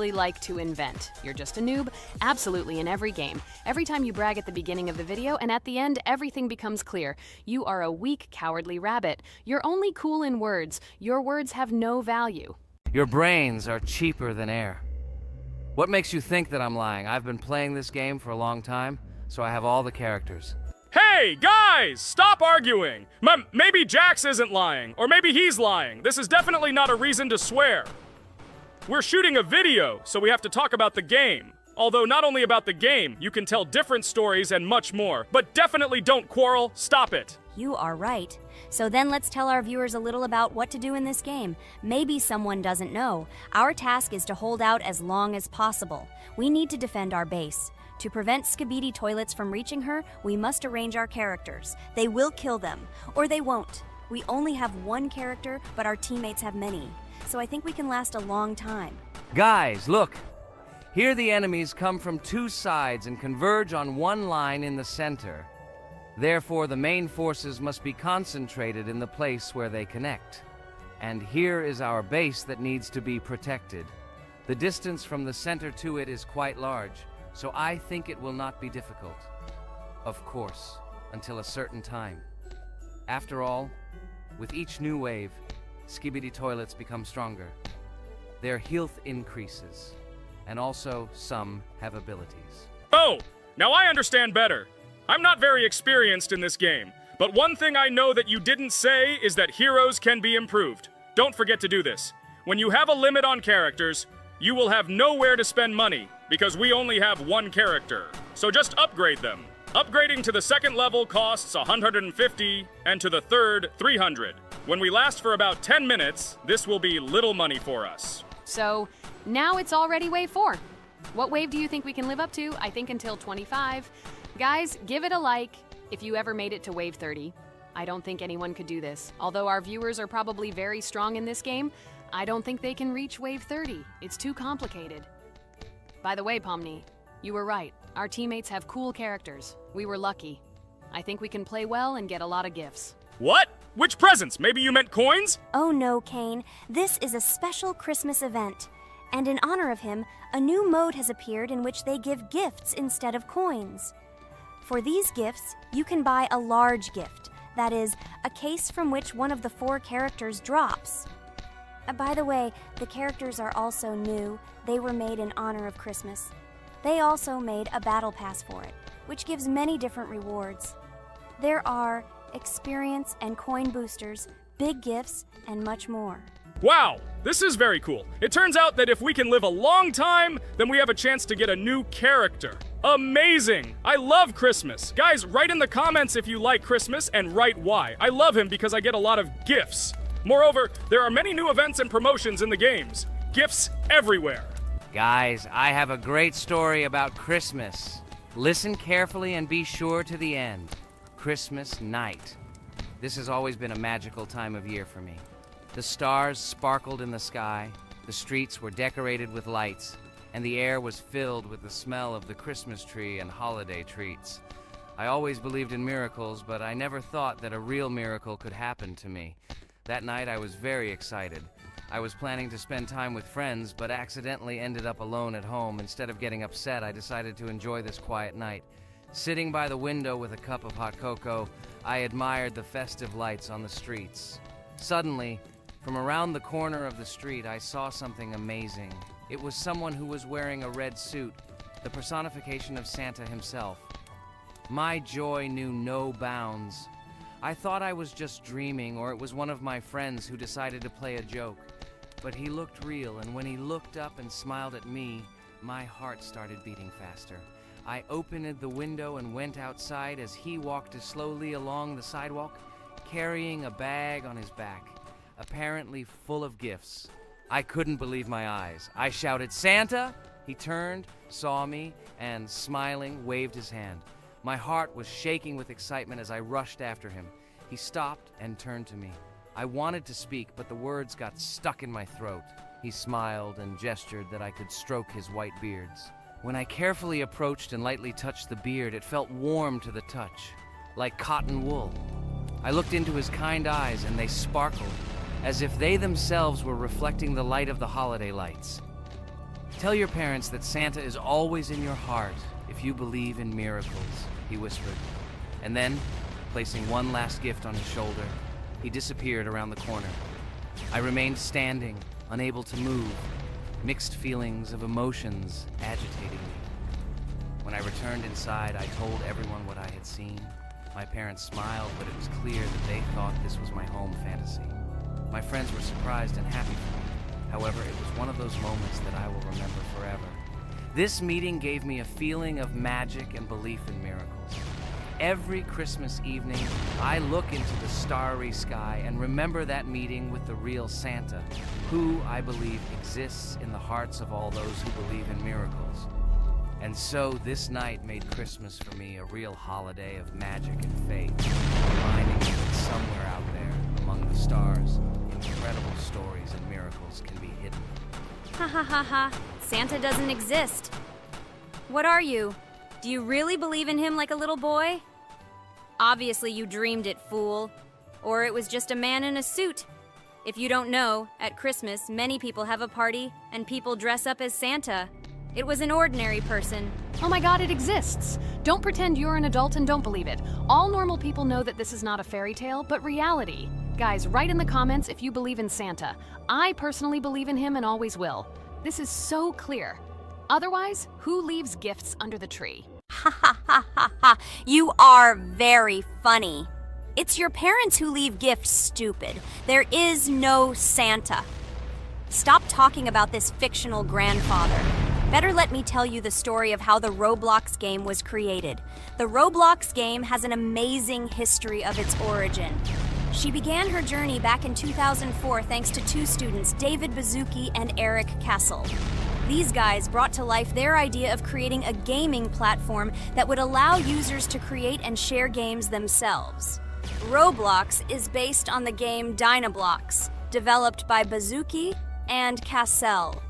really like to invent. You're just a noob? Absolutely, in every game. Every time you brag at the beginning of the video, and at the end, everything becomes clear. You are a weak, cowardly rabbit. You're only cool in words. Your words have no value. Your brains are cheaper than air. What makes you think that I'm lying? I've been playing this game for a long time, so I have all the characters. Hey, guys! Stop arguing! Maybe Jax isn't lying, or maybe he's lying. This is definitely not a reason to swear. We're shooting a video, so we have to talk about the game. Although not only about the game, you can tell different stories and much more. But definitely don't quarrel. Stop it. You are right. So then let's tell our viewers a little about what to do in this game. Maybe someone doesn't know. Our task is to hold out as long as possible. We need to defend our base. To prevent Skibidi Toilets from reaching her, we must arrange our characters. They will kill them, or they won't. We only have one character, but our teammates have many. So I think we can last a long time. Guys, look! Here the enemies come from two sides and converge on one line in the center. Therefore, the main forces must be concentrated in the place where they connect. And here is our base that needs to be protected. The distance from the center to it is quite large, so I think it will not be difficult. Of course, until a certain time. After all, with each new wave, Skibidi Toilets become stronger. Their health increases, and also some have abilities. Oh, now I understand better. I'm not very experienced in this game, but one thing I know that you didn't say is that heroes can be improved. Don't forget to do this. When you have a limit on characters, you will have nowhere to spend money, because we only have one character. So just upgrade them. Upgrading to the second level costs 150, and to the third, 300. When we last for about 10 minutes, this will be little money for us. So, now it's already wave 4. What wave do you think we can live up to? I think until 25. Guys, give it a like if you ever made it to wave 30. I don't think anyone could do this. Although our viewers are probably very strong in this game, I don't think they can reach wave 30. It's too complicated. By the way, Pomni, you were right. Our teammates have cool characters. We were lucky. I think we can play well and get a lot of gifts. What? Which presents? Maybe you meant coins? Oh no, Kane. This is a special Christmas event. And in honor of him, a new mode has appeared in which they give gifts instead of coins. For these gifts, you can buy a large gift. That is, a case from which one of the 4 characters drops. By the way, the characters are also new. They were made in honor of Christmas. They also made a battle pass for it, which gives many different rewards. There are experience and coin boosters, big gifts, and much more. Wow, this is very cool. It turns out that if we can live a long time, then we have a chance to get a new character. Amazing! I love Christmas. Guys, write in the comments if you like Christmas and write why. I love him because I get a lot of gifts. Moreover, there are many new events and promotions in the games. Gifts everywhere. Guys, I have a great story about Christmas. Listen carefully and be sure to the end. Christmas night. This has always been a magical time of year for me. The stars sparkled in the sky, the streets were decorated with lights, and the air was filled with the smell of the Christmas tree and holiday treats. I always believed in miracles, but I never thought that a real miracle could happen to me. That night I was very excited. I was planning to spend time with friends, but accidentally ended up alone at home. Instead of getting upset, I decided to enjoy this quiet night. Sitting by the window with a cup of hot cocoa, I admired the festive lights on the streets. Suddenly, from around the corner of the street, I saw something amazing. It was someone who was wearing a red suit, the personification of Santa himself. My joy knew no bounds. I thought I was just dreaming, or it was one of my friends who decided to play a joke. But he looked real, and when he looked up and smiled at me, my heart started beating faster. I opened the window and went outside as he walked slowly along the sidewalk, carrying a bag on his back, apparently full of gifts. I couldn't believe my eyes. I shouted, "Santa!" He turned, saw me, and smiling, waved his hand. My heart was shaking with excitement as I rushed after him. He stopped and turned to me. I wanted to speak, but the words got stuck in my throat. He smiled and gestured that I could stroke his white beards. When I carefully approached and lightly touched the beard, it felt warm to the touch, like cotton wool. I looked into his kind eyes, and they sparkled, as if they themselves were reflecting the light of the holiday lights. Tell your parents that Santa is always in your heart if you believe in miracles, he whispered. And then, placing one last gift on his shoulder, he disappeared around the corner. I remained standing, unable to move, mixed feelings of emotions agitating me. When I returned inside, I told everyone what I had seen. My parents smiled, but it was clear that they thought this was my home fantasy. My friends were surprised and happy for me. However, it was one of those moments that I will remember forever. This meeting gave me a feeling of magic and belief in miracles. Every Christmas evening, I look into the starry sky and remember that meeting with the real Santa, who, I believe, exists in the hearts of all those who believe in miracles. And so this night made Christmas for me a real holiday of magic and faith, reminding me that somewhere out there, among the stars, incredible stories and miracles can be hidden. Ha ha ha ha. Santa doesn't exist. What are you? Do you really believe in him like a little boy? Obviously you dreamed it, fool. Or it was just a man in a suit. If you don't know, at Christmas, many people have a party and people dress up as Santa. It was an ordinary person. Oh my god, it exists! Don't pretend you're an adult and don't believe it. All normal people know that this is not a fairy tale, but reality. Guys, write in the comments if you believe in Santa. I personally believe in him and always will. This is so clear. Otherwise, who leaves gifts under the tree? Ha ha ha ha ha. You are very funny. It's your parents who leave gifts, stupid. There is no Santa. Stop talking about this fictional grandfather. Better let me tell you the story of how the Roblox game was created. The Roblox game has an amazing history of its origin. She began her journey back in 2004 thanks to two students, David Bazuki and Eric Kessel. These guys brought to life their idea of creating a gaming platform that would allow users to create and share games themselves. Roblox is based on the game Dynablox, developed by Bazuki and Cassell.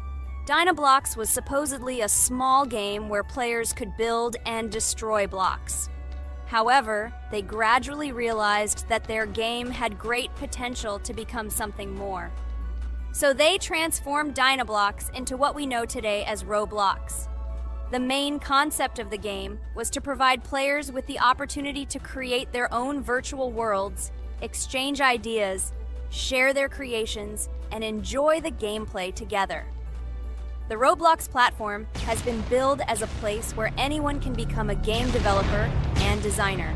Dynablox was supposedly a small game where players could build and destroy blocks. However, they gradually realized that their game had great potential to become something more. So they transformed Dynablox into what we know today as Roblox. The main concept of the game was to provide players with the opportunity to create their own virtual worlds, exchange ideas, share their creations, and enjoy the gameplay together. The Roblox platform has been billed as a place where anyone can become a game developer and designer.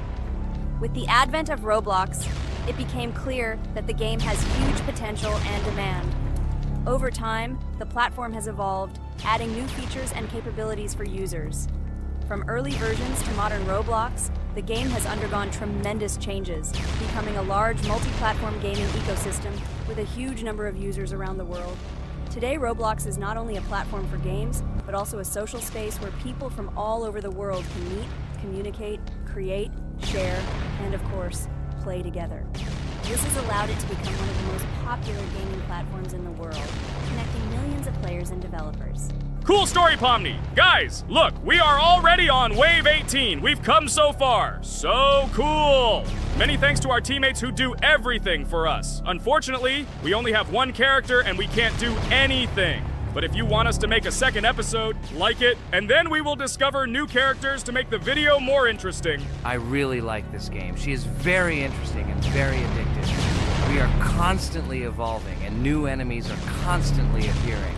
With the advent of Roblox, it became clear that the game has huge potential and demand. Over time, the platform has evolved, adding new features and capabilities for users. From early versions to modern Roblox, the game has undergone tremendous changes, becoming a large multi-platform gaming ecosystem with a huge number of users around the world. Today, Roblox is not only a platform for games, but also a social space where people from all over the world can meet, communicate, create, share, and of course, play together. This has allowed it to become one of the most popular gaming platforms in the world, connecting millions of players and developers. Cool story, Pomni. Guys, look, we are already on Wave 18. We've come so far. So cool. Many thanks to our teammates who do everything for us. Unfortunately, we only have one character and we can't do anything. But if you want us to make a second episode, like it, and then we will discover new characters to make the video more interesting. I really like this game. She is very interesting and very addictive. We are constantly evolving and new enemies are constantly appearing.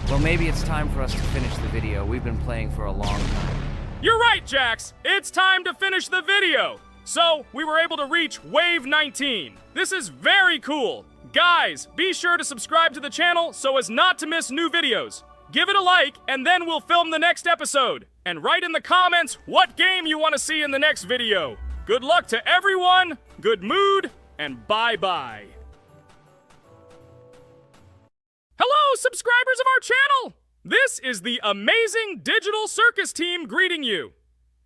Well, maybe it's time for us to finish the video. We've been playing for a long time. You're right, Jax. It's time to finish the video. So, we were able to reach Wave 19. This is very cool. Guys, be sure to subscribe to the channel so as not to miss new videos. Give it a like, and then we'll film the next episode. And write in the comments what game you want to see in the next video. Good luck to everyone, good mood, and bye-bye. Hello, subscribers of our channel! This is the amazing Digital Circus team greeting you.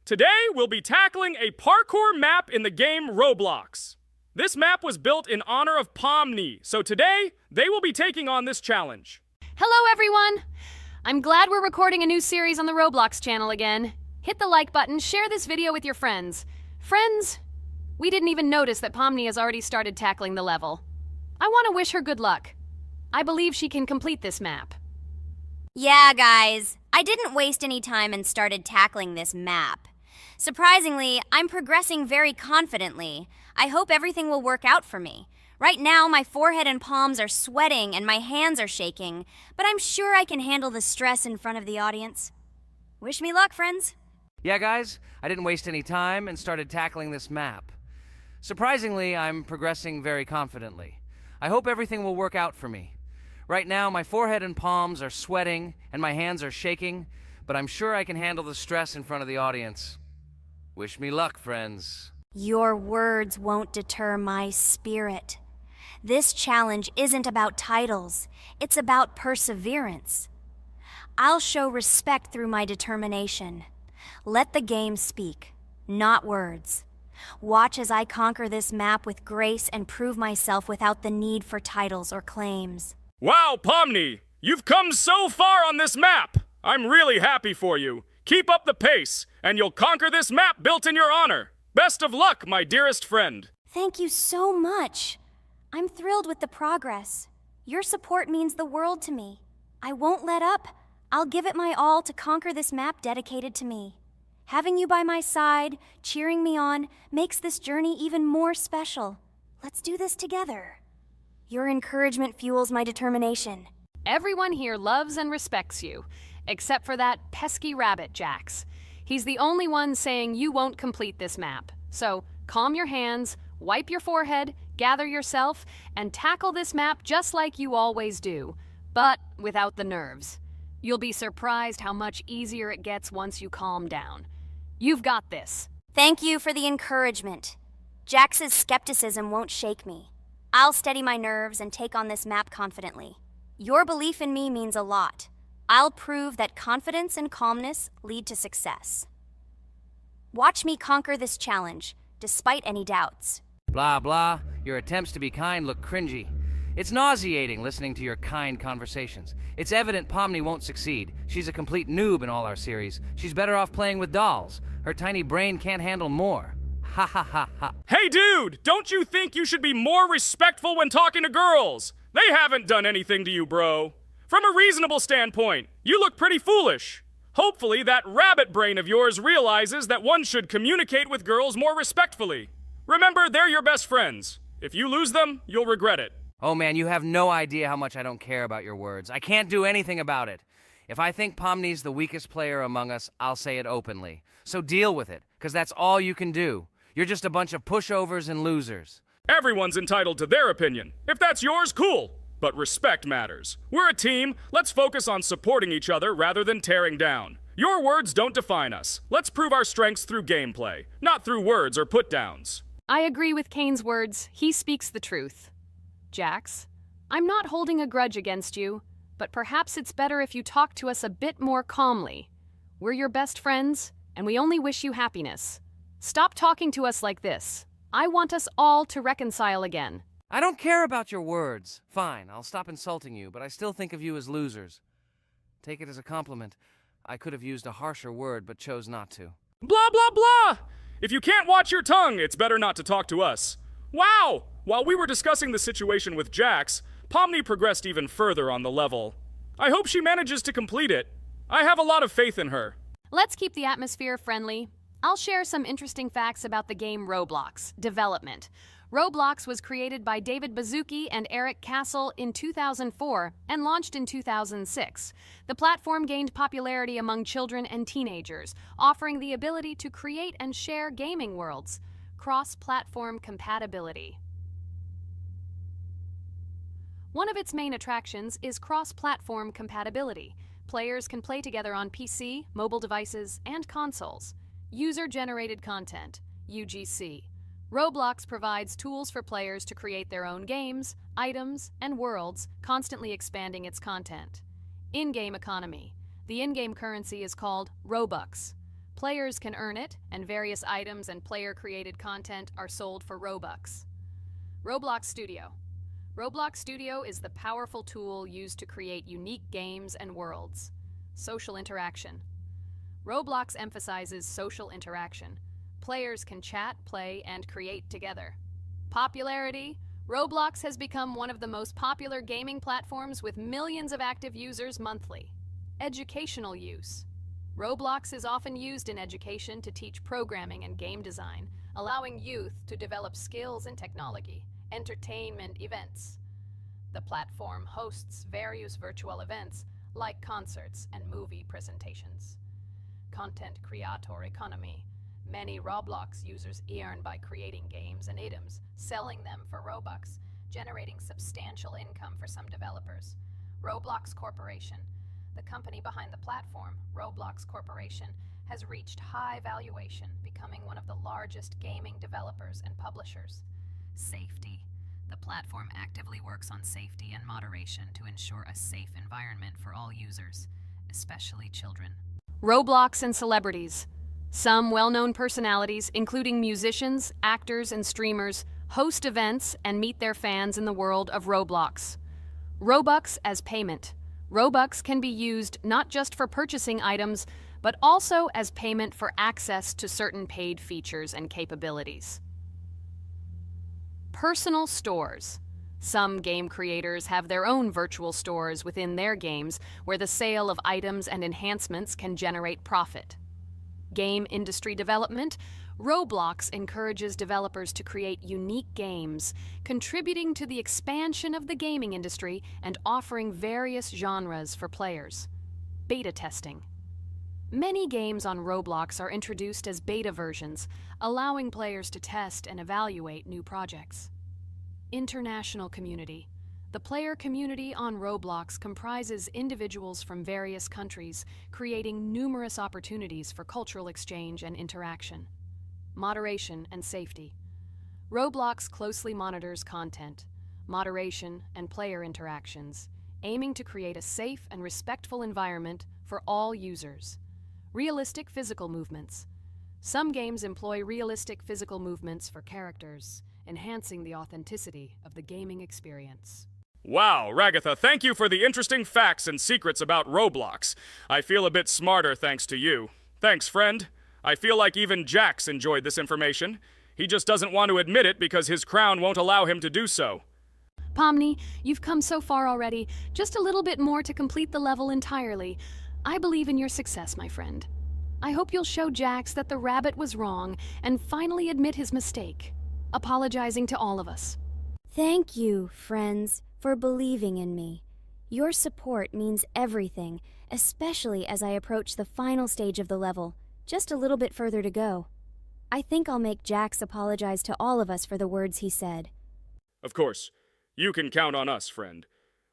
Today, we'll be tackling a parkour map in the game Roblox. This map was built in honor of Pomni, so today, they will be taking on this challenge. Hello, everyone! I'm glad we're recording a new series on the Roblox channel again. Hit the like button, share this video with your friends. Friends, we didn't even notice that Pomni has already started tackling the level. I want to wish her good luck. I believe she can complete this map. Yeah, guys, I didn't waste any time and started tackling this map. Surprisingly, I'm progressing very confidently. I hope everything will work out for me. Right now, my forehead and palms are sweating and my hands are shaking, but I'm sure I can handle the stress in front of the audience. Wish me luck, friends. Yeah, guys, I didn't waste any time and started tackling this map. Surprisingly, I'm progressing very confidently. I hope everything will work out for me. Right now, my forehead and palms are sweating and my hands are shaking, but I'm sure I can handle the stress in front of the audience. Wish me luck, friends. Your words won't deter my spirit. This challenge isn't about titles, it's about perseverance. I'll show respect through my determination. Let the game speak, not words. Watch as I conquer this map with grace and prove myself without the need for titles or claims. Wow, Pomni! You've come so far on this map! I'm really happy for you. Keep up the pace, and you'll conquer this map built in your honor. Best of luck, my dearest friend. Thank you so much. I'm thrilled with the progress. Your support means the world to me. I won't let up. I'll give it my all to conquer this map dedicated to me. Having you by my side, cheering me on, makes this journey even more special. Let's do this together. Your encouragement fuels my determination. Everyone here loves and respects you, except for that pesky rabbit, Jax. He's the only one saying you won't complete this map. So calm your hands, wipe your forehead, gather yourself, and tackle this map just like you always do, but without the nerves. You'll be surprised how much easier it gets once you calm down. You've got this. Thank you for the encouragement. Jax's skepticism won't shake me. I'll steady my nerves and take on this map confidently. Your belief in me means a lot. I'll prove that confidence and calmness lead to success. Watch me conquer this challenge, despite any doubts. Blah, blah. Your attempts to be kind look cringy. It's nauseating listening to your kind conversations. It's evident Pomni won't succeed. She's a complete noob in all our series. She's better off playing with dolls. Her tiny brain can't handle more. Ha ha ha ha. Hey, dude! Don't you think you should be more respectful when talking to girls? They haven't done anything to you, bro. From a reasonable standpoint, you look pretty foolish. Hopefully, that rabbit brain of yours realizes that one should communicate with girls more respectfully. Remember, they're your best friends. If you lose them, you'll regret it. Oh man, you have no idea how much I don't care about your words. I can't do anything about it. If I think Pomni's the weakest player among us, I'll say it openly. So deal with it, because that's all you can do. You're just a bunch of pushovers and losers. Everyone's entitled to their opinion. If that's yours, cool. But respect matters. We're a team. Let's focus on supporting each other rather than tearing down. Your words don't define us. Let's prove our strengths through gameplay, not through words or put-downs. I agree with Kane's words. He speaks the truth. Jax, I'm not holding a grudge against you, but perhaps it's better if you talk to us a bit more calmly. We're your best friends, and we only wish you happiness. Stop talking to us like this. I want us all to reconcile again. I don't care about your words. Fine, I'll stop insulting you, but I still think of you as losers. Take it as a compliment. I could have used a harsher word, but chose not to. Blah, blah, blah! If you can't watch your tongue, it's better not to talk to us. Wow! While we were discussing the situation with Jax, Pomni progressed even further on the level. I hope she manages to complete it. I have a lot of faith in her. Let's keep the atmosphere friendly. I'll share some interesting facts about the game Roblox development. Roblox was created by David Baszucki and Eric Castle in 2004 and launched in 2006. The platform gained popularity among children and teenagers, offering the ability to create and share gaming worlds. Cross-platform compatibility. One of its main attractions is cross-platform compatibility. Players can play together on PC, mobile devices, and consoles. User-generated content, UGC. Roblox provides tools for players to create their own games, items, and worlds, constantly expanding its content. In-game economy. The in-game currency is called Robux. Players can earn it, and various items and player-created content are sold for Robux. Roblox Studio. Roblox Studio is the powerful tool used to create unique games and worlds. Social interaction. Roblox emphasizes social interaction. Players can chat, play, and create together. Popularity. Roblox has become one of the most popular gaming platforms with millions of active users monthly. Educational use. Roblox is often used in education to teach programming and game design, allowing youth to develop skills in technology. Entertainment events. The platform hosts various virtual events like concerts and movie presentations. Content creator economy. Many Roblox users earn by creating games and items, selling them for Robux, generating substantial income for some developers. Roblox Corporation. The company behind the platform, Roblox Corporation, has reached high valuation, becoming one of the largest gaming developers and publishers. Safety. The platform actively works on safety and moderation to ensure a safe environment for all users, especially children. Roblox and celebrities. Some well-known personalities, including musicians, actors, and streamers, host events and meet their fans in the world of Roblox. Robux as payment. Robux can be used not just for purchasing items, but also as payment for access to certain paid features and capabilities. Personal stores. Some game creators have their own virtual stores within their games where the sale of items and enhancements can generate profit. Game industry development. Roblox encourages developers to create unique games, contributing to the expansion of the gaming industry and offering various genres for players. Beta testing. Many games on Roblox are introduced as beta versions, allowing players to test and evaluate new projects. International community. The player community on Roblox comprises individuals from various countries, creating numerous opportunities for cultural exchange and interaction. Moderation and safety. Roblox closely monitors content, moderation, and player interactions, aiming to create a safe and respectful environment for all users. Realistic physical movements. Some games employ realistic physical movements for characters, enhancing the authenticity of the gaming experience. Wow, Ragatha, thank you for the interesting facts and secrets about Roblox. I feel a bit smarter thanks to you. Thanks, friend. I feel like even Jax enjoyed this information. He just doesn't want to admit it because his crown won't allow him to do so. Pomni, you've come so far already. Just a little bit more to complete the level entirely. I believe in your success, my friend. I hope you'll show Jax that the rabbit was wrong and finally admit his mistake, apologizing to all of us. Thank you, friends, for believing in me. Your support means everything, especially as I approach the final stage of the level, just a little bit further to go. I think I'll make Jax apologize to all of us for the words he said. Of course, you can count on us, friend.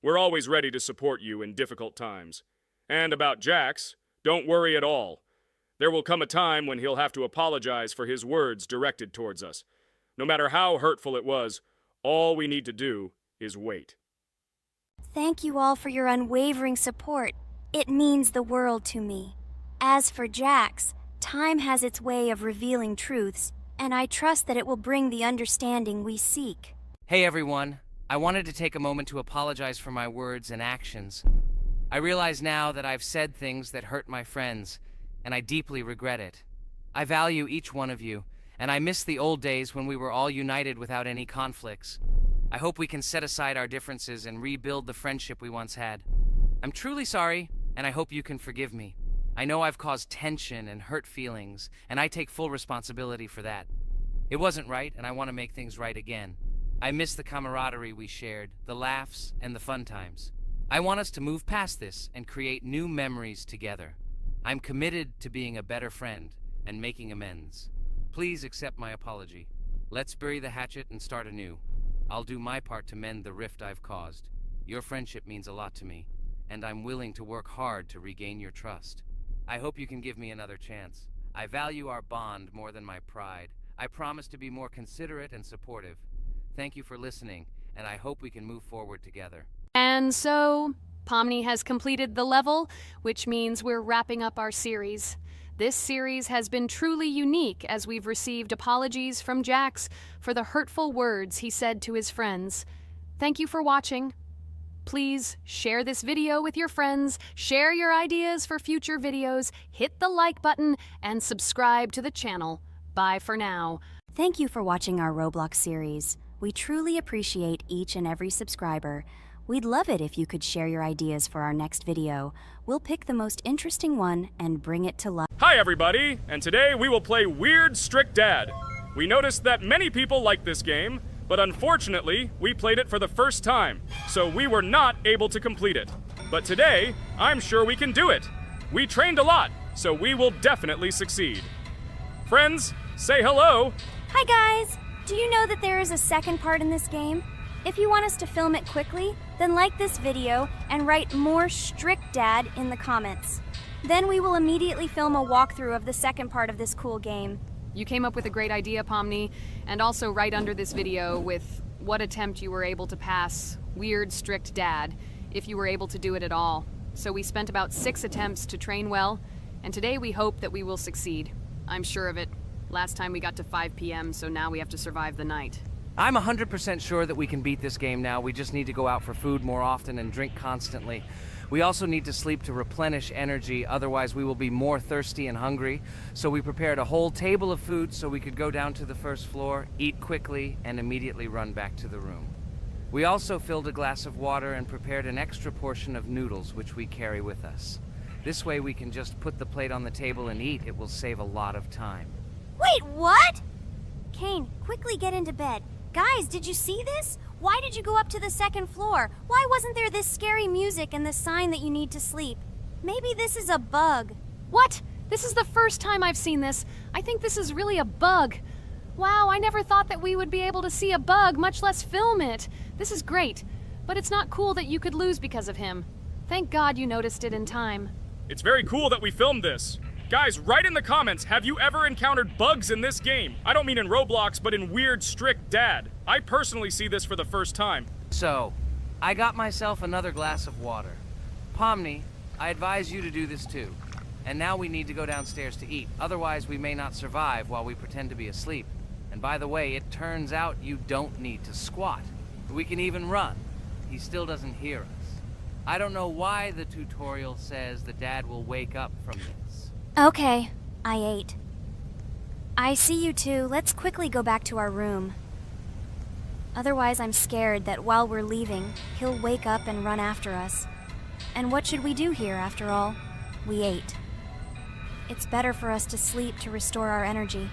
We're always ready to support you in difficult times. And about Jax, don't worry at all. There will come a time when he'll have to apologize for his words directed towards us. No matter how hurtful it was, all we need to do is wait. Thank you all for your unwavering support. It means the world to me. As for Jax, time has its way of revealing truths, and I trust that it will bring the understanding we seek. Hey everyone, I wanted to take a moment to apologize for my words and actions. I realize now that I've said things that hurt my friends, and I deeply regret it. I value each one of you, and I miss the old days when we were all united without any conflicts. I hope we can set aside our differences and rebuild the friendship we once had. I'm truly sorry, and I hope you can forgive me. I know I've caused tension and hurt feelings, and I take full responsibility for that. It wasn't right, and I want to make things right again. I miss the camaraderie we shared, the laughs, and the fun times. I want us to move past this and create new memories together. I'm committed to being a better friend and making amends. Please accept my apology. Let's bury the hatchet and start anew. I'll do my part to mend the rift I've caused. Your friendship means a lot to me, and I'm willing to work hard to regain your trust. I hope you can give me another chance. I value our bond more than my pride. I promise to be more considerate and supportive. Thank you for listening, and I hope we can move forward together. And so, Pomni has completed the level, which means we're wrapping up our series. This series has been truly unique as we've received apologies from Jax for the hurtful words he said to his friends. Thank you for watching. Please share this video with your friends, share your ideas for future videos, hit the like button, and subscribe to the channel. Bye for now. Thank you for watching our Roblox series. We truly appreciate each and every subscriber. We'd love it if you could share your ideas for our next video. We'll pick the most interesting one and bring it to life. Hi everybody, and today we will play Weird Strict Dad. We noticed that many people like this game, but unfortunately, we played it for the first time, so we were not able to complete it. But today, I'm sure we can do it. We trained a lot, so we will definitely succeed. Friends, say hello. Hi guys! Do you know that there is a second part in this game? If you want us to film it quickly, then like this video and write more strict dad in the comments. Then we will immediately film a walkthrough of the second part of this cool game. You came up with a great idea, Pomni, and also right under this video with what attempt you were able to pass Weird Strict Dad, if you were able to do it at all. So we spent about 6 attempts to train well, and today we hope that we will succeed. I'm sure of it. Last time we got to 5 p.m., so now we have to survive the night. I'm 100% sure that we can beat this game now. We just need to go out for food more often and drink constantly. We also need to sleep to replenish energy, otherwise we will be more thirsty and hungry. So we prepared a whole table of food so we could go down to the first floor, eat quickly, and immediately run back to the room. We also filled a glass of water and prepared an extra portion of noodles, which we carry with us. This way we can just put the plate on the table and eat. It will save a lot of time. Wait, what? Kane, quickly get into bed. Guys, did you see this? Why did you go up to the second floor? Why wasn't there this scary music and the sign that you need to sleep? Maybe this is a bug. What? This is the first time I've seen this. I think this is really a bug. Wow, I never thought that we would be able to see a bug, much less film it. This is great, but it's not cool that you could lose because of him. Thank God you noticed it in time. It's very cool that we filmed this. Guys, write in the comments, have you ever encountered bugs in this game? I don't mean in Roblox, but in Weird Strict Dad. I personally see this for the first time. So, I got myself another glass of water. Pomni, I advise you to do this too. And now we need to go downstairs to eat. Otherwise, we may not survive while we pretend to be asleep. And by the way, it turns out you don't need to squat. We can even run. He still doesn't hear us. I don't know why the tutorial says the dad will wake up from this. Okay, I ate. I see you two. Let's quickly go back to our room. Otherwise, I'm scared that while we're leaving, he'll wake up and run after us. And what should we do here, after all? We ate. It's better for us to sleep to restore our energy.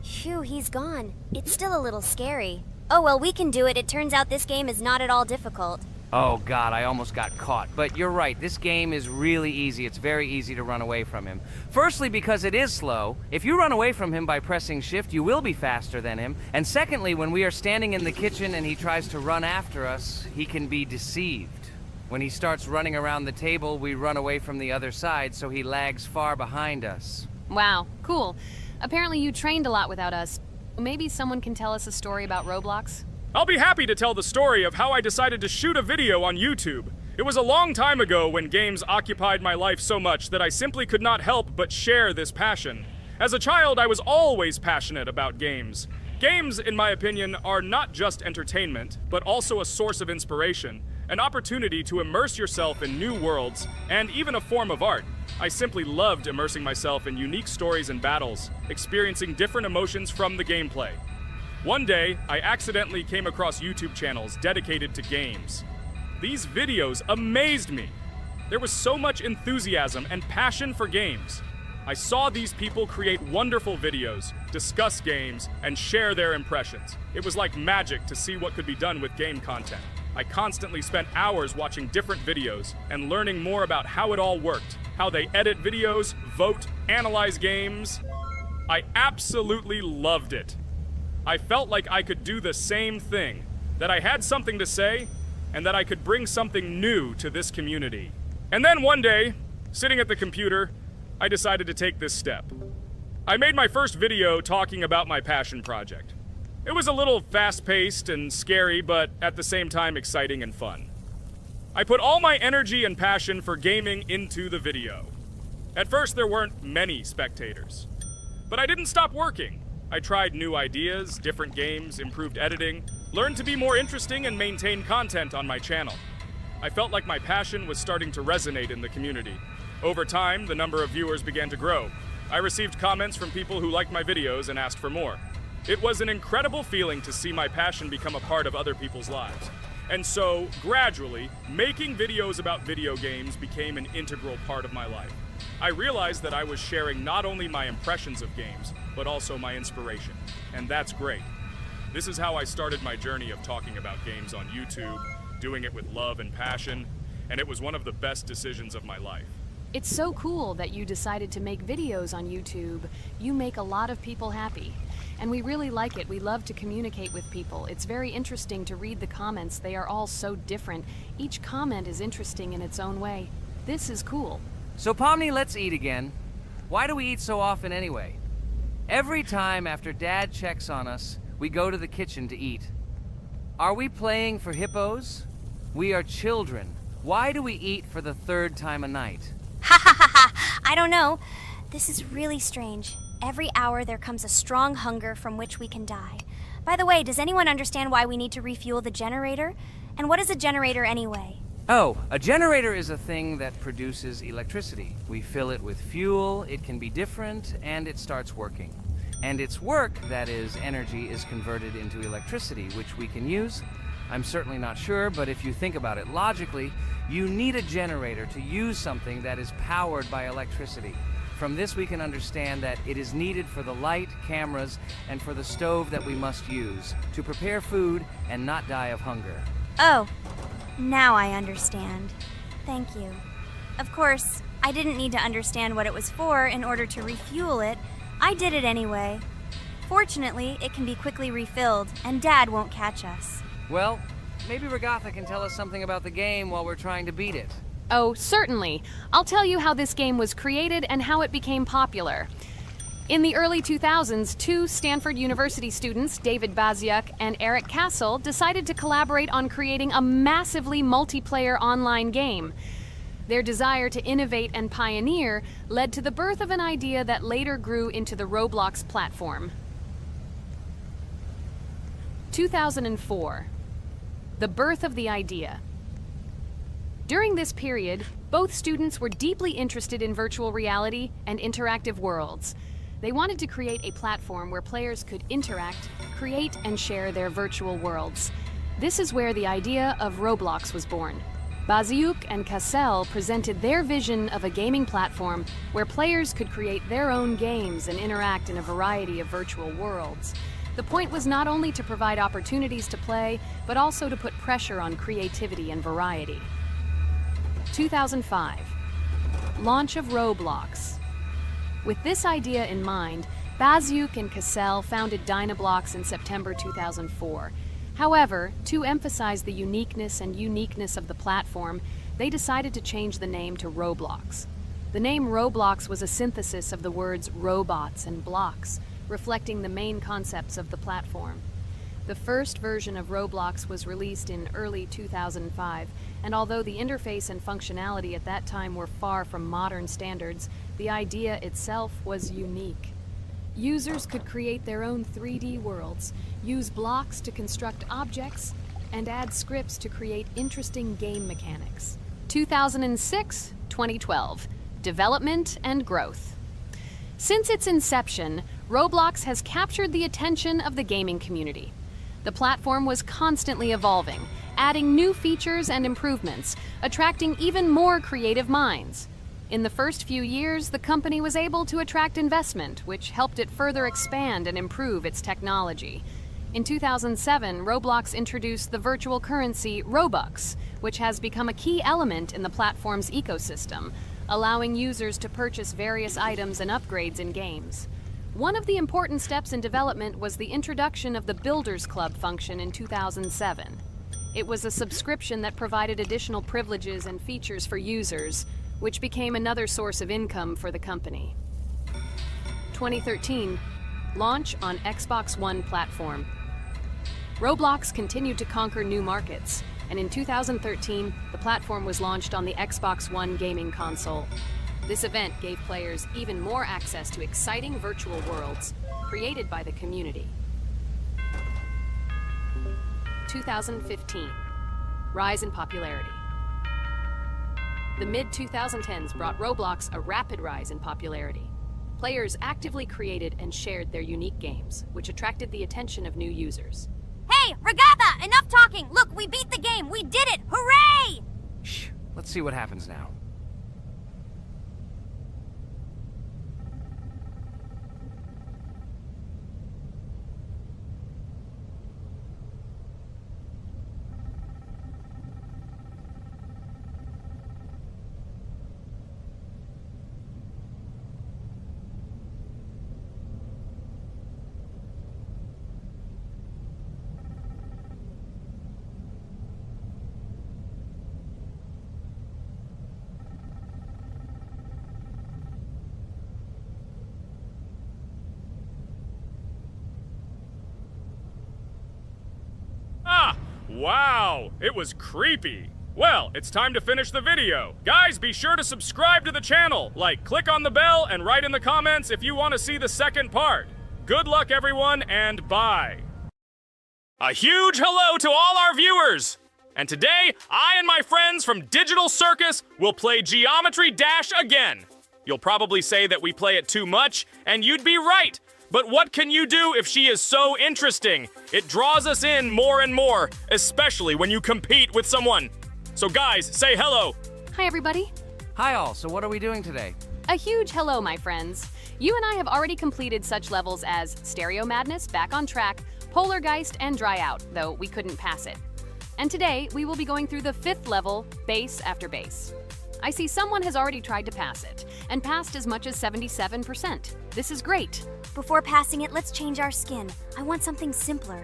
Phew, he's gone. It's still a little scary. Oh well, we can do it. It turns out this game is not at all difficult. Oh God, I almost got caught. But you're right, this game is really easy. It's very easy to run away from him. Firstly, because it is slow. If you run away from him by pressing shift, you will be faster than him. And secondly, when we are standing in the kitchen and he tries to run after us, he can be deceived. When he starts running around the table, we run away from the other side, so he lags far behind us. Wow, cool. Apparently you trained a lot without us. Maybe someone can tell us a story about Roblox? I'll be happy to tell the story of how I decided to shoot a video on YouTube. It was a long time ago when games occupied my life so much that I simply could not help but share this passion. As a child, I was always passionate about games. Games, in my opinion, are not just entertainment, but also a source of inspiration, an opportunity to immerse yourself in new worlds, and even a form of art. I simply loved immersing myself in unique stories and battles, experiencing different emotions from the gameplay. One day, I accidentally came across YouTube channels dedicated to games. These videos amazed me. There was so much enthusiasm and passion for games. I saw these people create wonderful videos, discuss games, and share their impressions. It was like magic to see what could be done with game content. I constantly spent hours watching different videos and learning more about how it all worked, how they edit videos, vote, analyze games. I absolutely loved it. I felt like I could do the same thing, that I had something to say, and that I could bring something new to this community. And then one day, sitting at the computer, I decided to take this step. I made my first video talking about my passion project. It was a little fast-paced and scary, but at the same time exciting and fun. I put all my energy and passion for gaming into the video. At first, there weren't many spectators. But I didn't stop working. I tried new ideas, different games, improved editing, learned to be more interesting, and maintain content on my channel. I felt like my passion was starting to resonate in the community. Over time, the number of viewers began to grow. I received comments from people who liked my videos and asked for more. It was an incredible feeling to see my passion become a part of other people's lives. And so, gradually, making videos about video games became an integral part of my life. I realized that I was sharing not only my impressions of games, but also my inspiration. And that's great. This is how I started my journey of talking about games on YouTube, doing it with love and passion, and it was one of the best decisions of my life. It's so cool that you decided to make videos on YouTube. You make a lot of people happy. And we really like it. We love to communicate with people. It's very interesting to read the comments. They are all so different. Each comment is interesting in its own way. This is cool. So Pomni, let's eat again. Why do we eat so often anyway? Every time after Dad checks on us, we go to the kitchen to eat. Are we playing for hippos? We are children. Why do we eat for the third time a night? Ha ha ha ha! I don't know. This is really strange. Every hour there comes a strong hunger from which we can die. By the way, does anyone understand why we need to refuel the generator? And what is a generator anyway? Oh, a generator is a thing that produces electricity. We fill it with fuel, it can be different, and it starts working. And its work, that is, energy, is converted into electricity, which we can use. I'm certainly not sure, but if you think about it logically, you need a generator to use something that is powered by electricity. From this we can understand that it is needed for the light, cameras, and for the stove that we must use to prepare food and not die of hunger. Oh, now I understand. Thank you. Of course, I didn't need to understand what it was for in order to refuel it. I did it anyway. Fortunately, it can be quickly refilled, and Dad won't catch us. Well, maybe Regatha can tell us something about the game while we're trying to beat it. Oh, certainly. I'll tell you how this game was created and how it became popular. In the early 2000s, two Stanford University students, David Baziuk and Eric Castle, decided to collaborate on creating a massively multiplayer online game. Their desire to innovate and pioneer led to the birth of an idea that later grew into the Roblox platform. 2004. The birth of the idea. During this period, both students were deeply interested in virtual reality and interactive worlds. They wanted to create a platform where players could interact, create, and share their virtual worlds. This is where the idea of Roblox was born. Baziuk and Cassell presented their vision of a gaming platform where players could create their own games and interact in a variety of virtual worlds. The point was not only to provide opportunities to play, but also to put pressure on creativity and variety. 2005. Launch of Roblox. With this idea in mind, Baziuk and Cassell founded Dynablox in September 2004. However, to emphasize the uniqueness of the platform, they decided to change the name to Roblox. The name Roblox was a synthesis of the words robots and blocks, reflecting the main concepts of the platform. The first version of Roblox was released in early 2005, and although the interface and functionality at that time were far from modern standards, the idea itself was unique. Users could create their own 3D worlds, use blocks to construct objects, and add scripts to create interesting game mechanics. 2006-2012. Development and growth. Since its inception, Roblox has captured the attention of the gaming community. The platform was constantly evolving, adding new features and improvements, attracting even more creative minds. In the first few years, the company was able to attract investment, which helped it further expand and improve its technology. In 2007, Roblox introduced the virtual currency Robux, which has become a key element in the platform's ecosystem, allowing users to purchase various items and upgrades in games. One of the important steps in development was the introduction of the Builders Club function in 2007. It was a subscription that provided additional privileges and features for users, which became another source of income for the company. 2013, launch on Xbox One platform. Roblox continued to conquer new markets, and in 2013, the platform was launched on the Xbox One gaming console. This event gave players even more access to exciting virtual worlds created by the community. 2015. Rise in popularity. The mid-2010s brought Roblox a rapid rise in popularity. Players actively created and shared their unique games, which attracted the attention of new users. Hey, Regatha, enough talking! Look, we beat the game! We did it! Hooray! Shh, let's see what happens now. Wow, it was creepy. Well, it's time to finish the video. Guys, be sure to subscribe to the channel, click on the bell, and write in the comments if you want to see the second part. Good luck, everyone, and bye. A huge hello to all our viewers! And today, I and my friends from Digital Circus will play Geometry Dash again. You'll probably say that we play it too much, and you'd be right. But what can you do if she is so interesting? It draws us in more and more, especially when you compete with someone. So guys, say hello. Hi, everybody. Hi all, so what are we doing today? A huge hello, my friends. You and I have already completed such levels as Stereo Madness, Back on Track, Polargeist, and Dry Out, though we couldn't pass it. And today, we will be going through the 5th level, Base After Base. I see someone has already tried to pass it, and passed as much as 77%. This is great. Before passing it, let's change our skin. I want something simpler.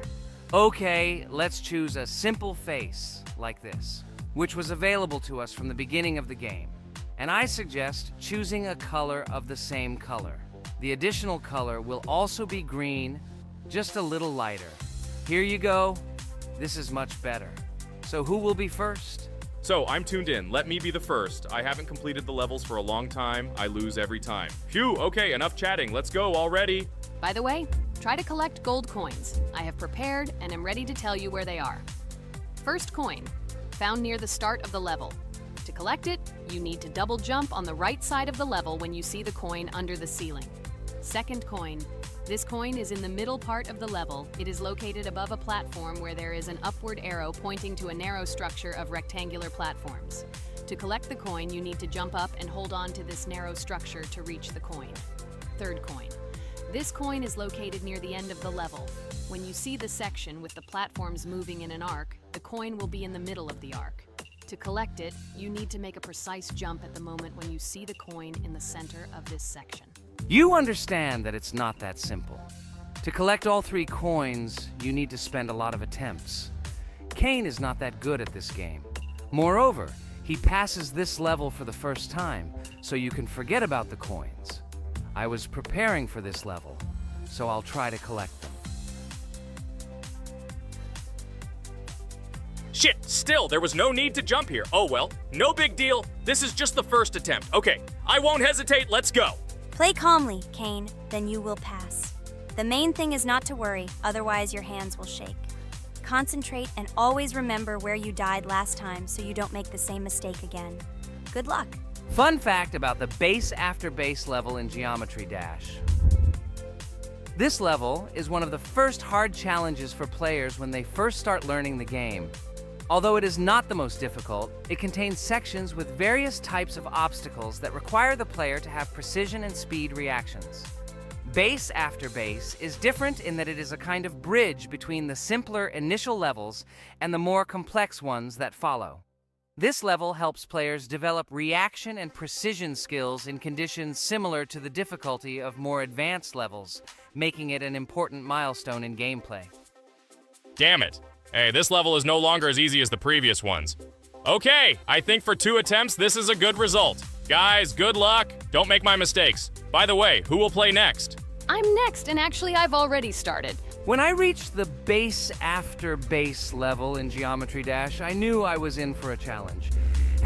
Okay, let's choose a simple face, like this, which was available to us from the beginning of the game. And I suggest choosing a color of the same color. The additional color will also be green, just a little lighter. Here you go. This is much better. So who will be first? So, I'm tuned in. Let me be the first. I haven't completed the levels for a long time. I lose every time. Phew, okay, enough chatting. Let's go already. By the way, try to collect gold coins. I have prepared and am ready to tell you where they are. First coin, found near the start of the level. To collect it, you need to double jump on the right side of the level when you see the coin under the ceiling. Second coin. This coin is in the middle part of the level. It is located above a platform where there is an upward arrow pointing to a narrow structure of rectangular platforms. To collect the coin, you need to jump up and hold on to this narrow structure to reach the coin. Third coin. This coin is located near the end of the level. When you see the section with the platforms moving in an arc, the coin will be in the middle of the arc. To collect it, you need to make a precise jump at the moment when you see the coin in the center of this section. You understand that it's not that simple. To collect all 3 coins, you need to spend a lot of attempts. Kane is not that good at this game. Moreover, he passes this level for the first time, so you can forget about the coins. I was preparing for this level, so I'll try to collect them. Shit, still, there was no need to jump here. Oh well, no big deal. This is just the first attempt. Okay, I won't hesitate, let's go. Play calmly, Kane, then you will pass. The main thing is not to worry, otherwise your hands will shake. Concentrate and always remember where you died last time so you don't make the same mistake again. Good luck. Fun fact about the Base After Base level in Geometry Dash. This level is one of the first hard challenges for players when they first start learning the game. Although it is not the most difficult, it contains sections with various types of obstacles that require the player to have precision and speed reactions. Base After Base is different in that it is a kind of bridge between the simpler initial levels and the more complex ones that follow. This level helps players develop reaction and precision skills in conditions similar to the difficulty of more advanced levels, making it an important milestone in gameplay. Damn it. Hey, this level is no longer as easy as the previous ones. Okay, I think for 2 attempts, this is a good result. Guys, good luck. Don't make my mistakes. By the way, who will play next? I'm next, and actually I've already started. When I reached the Base After Base level in Geometry Dash, I knew I was in for a challenge.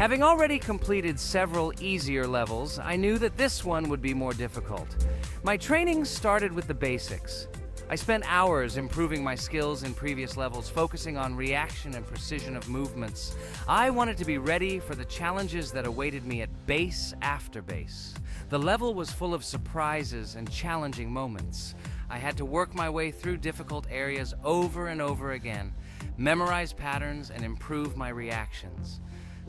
Having already completed several easier levels, I knew that this one would be more difficult. My training started with the basics. I spent hours improving my skills in previous levels, focusing on reaction and precision of movements. I wanted to be ready for the challenges that awaited me at base after base. The level was full of surprises and challenging moments. I had to work my way through difficult areas over and over again, memorize patterns, and improve my reactions.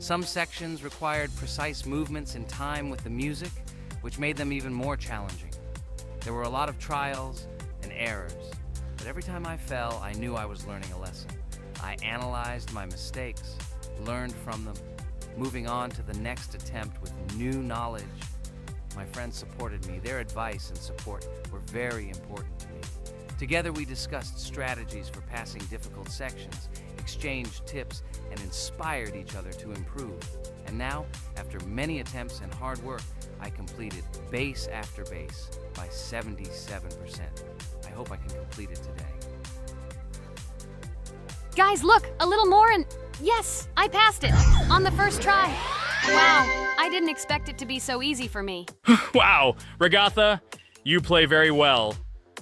Some sections required precise movements in time with the music, which made them even more challenging. There were a lot of trials and errors, but every time I fell, I knew I was learning a lesson. I analyzed my mistakes, learned from them, moving on to the next attempt with new knowledge. My friends supported me. Their advice and support were very important to me. Together we discussed strategies for passing difficult sections, exchanged tips, and inspired each other to improve. And now, after many attempts and hard work, I completed base after base by 77%. I hope I can complete it today. Guys, look, a little more and yes, I passed it on the first try. Wow, I didn't expect it to be so easy for me. Wow, Regatha, you play very well.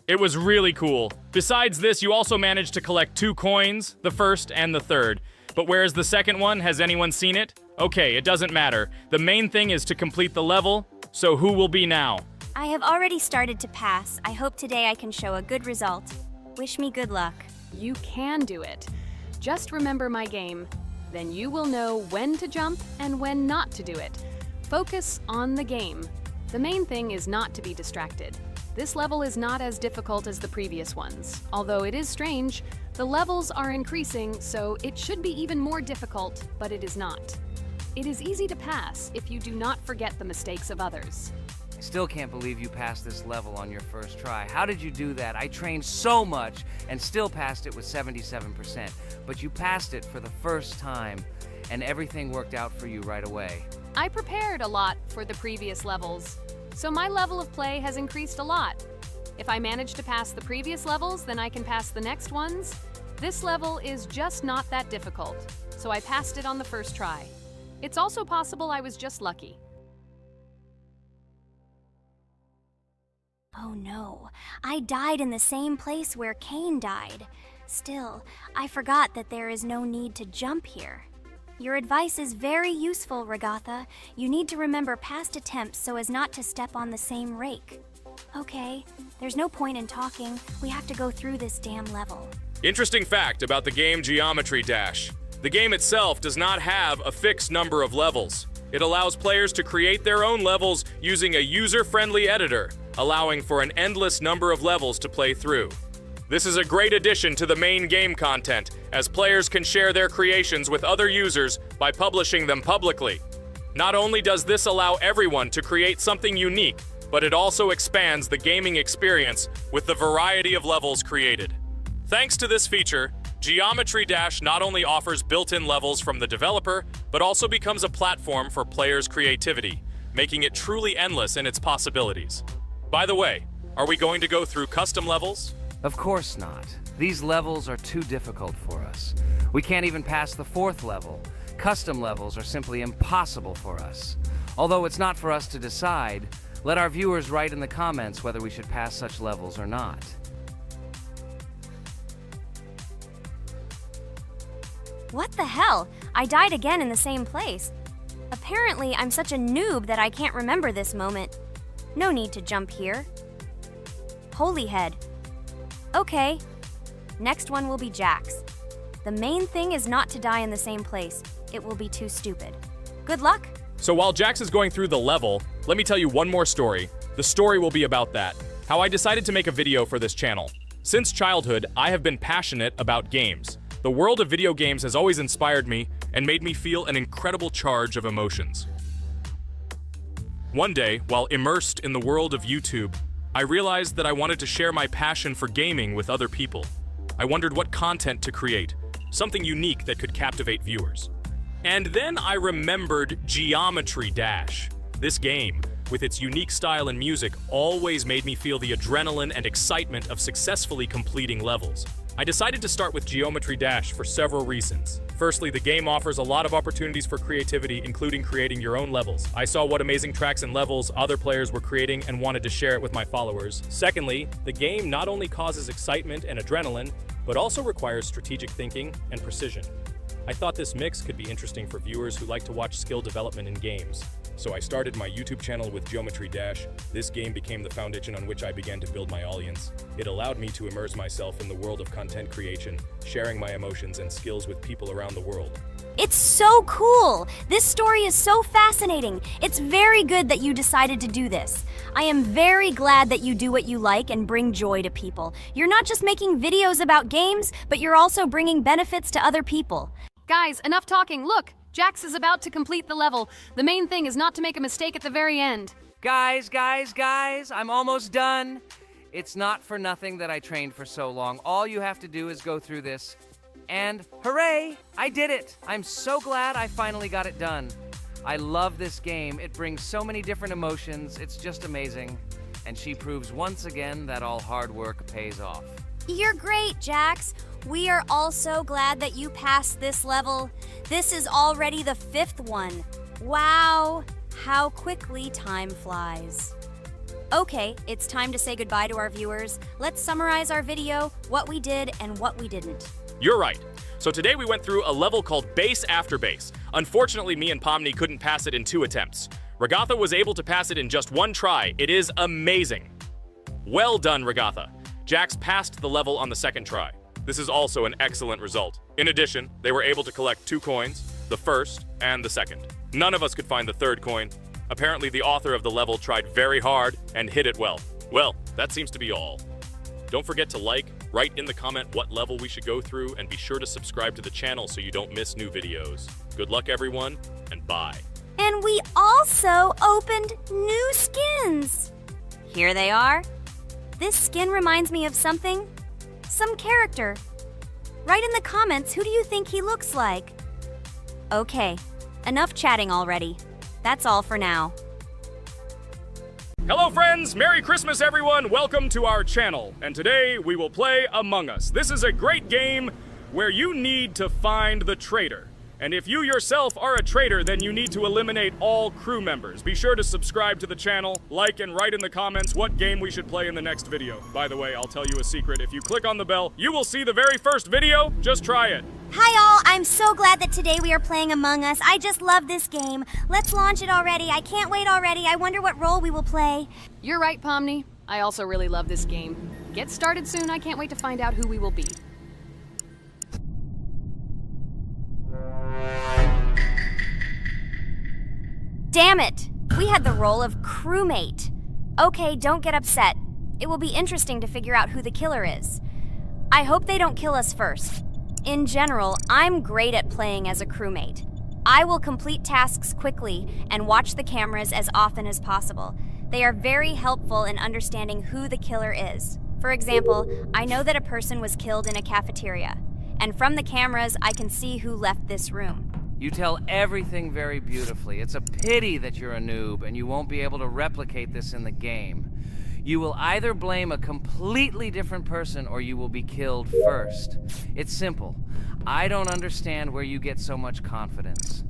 It was really cool. Besides this, you also managed to collect 2 coins, the first and the third. But where's the second one? Has anyone seen it? Okay, it doesn't matter. The main thing is to complete the level, so who will be now? I have already started to pass. I hope today I can show a good result. Wish me good luck. You can do it. Just remember my game. Then you will know when to jump and when not to do it. Focus on the game. The main thing is not to be distracted. This level is not as difficult as the previous ones. Although it is strange, the levels are increasing, so it should be even more difficult, but it is not. It is easy to pass if you do not forget the mistakes of others. I still can't believe you passed this level on your first try. How did you do that? I trained so much and still passed it with 77%. But you passed it for the first time, and everything worked out for you right away. I prepared a lot for the previous levels, so my level of play has increased a lot. If I manage to pass the previous levels, then I can pass the next ones. This level is just not that difficult, so I passed it on the first try. It's also possible I was just lucky. Oh no, I died in the same place where Cain died. Still, I forgot that there is no need to jump here. Your advice is very useful, Regatha. You need to remember past attempts so as not to step on the same rake. Okay, there's no point in talking. We have to go through this damn level. Interesting fact about the game Geometry Dash. The game itself does not have a fixed number of levels. It allows players to create their own levels using a user-friendly editor, allowing for an endless number of levels to play through. This is a great addition to the main game content, as players can share their creations with other users by publishing them publicly. Not only does this allow everyone to create something unique, but it also expands the gaming experience with the variety of levels created. Thanks to this feature, Geometry Dash not only offers built-in levels from the developer, but also becomes a platform for players' creativity, making it truly endless in its possibilities. By the way, are we going to go through custom levels? Of course not. These levels are too difficult for us. We can't even pass the 4th level. Custom levels are simply impossible for us. Although it's not for us to decide, let our viewers write in the comments whether we should pass such levels or not. What the hell? I died again in the same place. Apparently, I'm such a noob that I can't remember this moment. No need to jump here. Holy head. Okay. Next one will be Jax. The main thing is not to die in the same place. It will be too stupid. Good luck. So while Jax is going through the level, let me tell you one more story. The story will be about that. How I decided to make a video for this channel. Since childhood, I have been passionate about games. The world of video games has always inspired me and made me feel an incredible charge of emotions. One day, while immersed in the world of YouTube, I realized that I wanted to share my passion for gaming with other people. I wondered what content to create, something unique that could captivate viewers. And then I remembered Geometry Dash. This game, with its unique style and music, always made me feel the adrenaline and excitement of successfully completing levels. I decided to start with Geometry Dash for several reasons. Firstly, the game offers a lot of opportunities for creativity, including creating your own levels. I saw what amazing tracks and levels other players were creating and wanted to share it with my followers. Secondly, the game not only causes excitement and adrenaline, but also requires strategic thinking and precision. I thought this mix could be interesting for viewers who like to watch skill development in games. So I started my YouTube channel with Geometry Dash. This game became the foundation on which I began to build my audience. It allowed me to immerse myself in the world of content creation, sharing my emotions and skills with people around the world. It's so cool! This story is so fascinating. It's very good that you decided to do this. I am very glad that you do what you like and bring joy to people. You're not just making videos about games, but you're also bringing benefits to other people. Guys, enough talking. Look, Jax is about to complete the level. The main thing is not to make a mistake at the very end. Guys, I'm almost done. It's not for nothing that I trained for so long. All you have to do is go through this. And hooray, I did it! I'm so glad I finally got it done. I love this game. It brings so many different emotions. It's just amazing. And she proves once again that all hard work pays off. You're great, Jax. We are all so glad that you passed this level. This is already the 5th one. Wow, how quickly time flies. Okay, it's time to say goodbye to our viewers. Let's summarize our video, what we did and what we didn't. You're right. So today we went through a level called Base After Base. Unfortunately, me and Pomni couldn't pass it in 2 attempts. Ragatha was able to pass it in just 1 try. It is amazing. Well done, Ragatha. Jax passed the level on the 2nd try. This is also an excellent result. In addition, they were able to collect 2 coins, the 1st and the 2nd. None of us could find the 3rd coin. Apparently, the author of the level tried very hard and hit it well. Well, that seems to be all. Don't forget to like, write in the comment what level we should go through, and be sure to subscribe to the channel so you don't miss new videos. Good luck, everyone, and bye. And we also opened new skins. Here they are. This skin reminds me of something. Some character. Write in the comments, who do you think he looks like? Okay, enough chatting already. That's all for now. Hello friends, Merry Christmas everyone, welcome to our channel. And today we will play Among Us. This is a great game where you need to find the traitor. And if you yourself are a traitor, then you need to eliminate all crew members. Be sure to subscribe to the channel, like and write in the comments what game we should play in the next video. By the way, I'll tell you a secret. If you click on the bell, you will see the very first video. Just try it. Hi all, I'm so glad that today we are playing Among Us. I just love this game. Let's launch it already. I can't wait already. I wonder what role we will play. You're right, Pomni. I also really love this game. Get started soon. I can't wait to find out who we will be. Damn it! We had the role of crewmate. Okay, don't get upset. It will be interesting to figure out who the killer is. I hope they don't kill us first. In general, I'm great at playing as a crewmate. I will complete tasks quickly and watch the cameras as often as possible. They are very helpful in understanding who the killer is. For example, I know that a person was killed in a cafeteria, and from the cameras, I can see who left this room. You tell everything very beautifully. It's a pity that you're a noob and you won't be able to replicate this in the game. You will either blame a completely different person or you will be killed first. It's simple. I don't understand where you get so much confidence.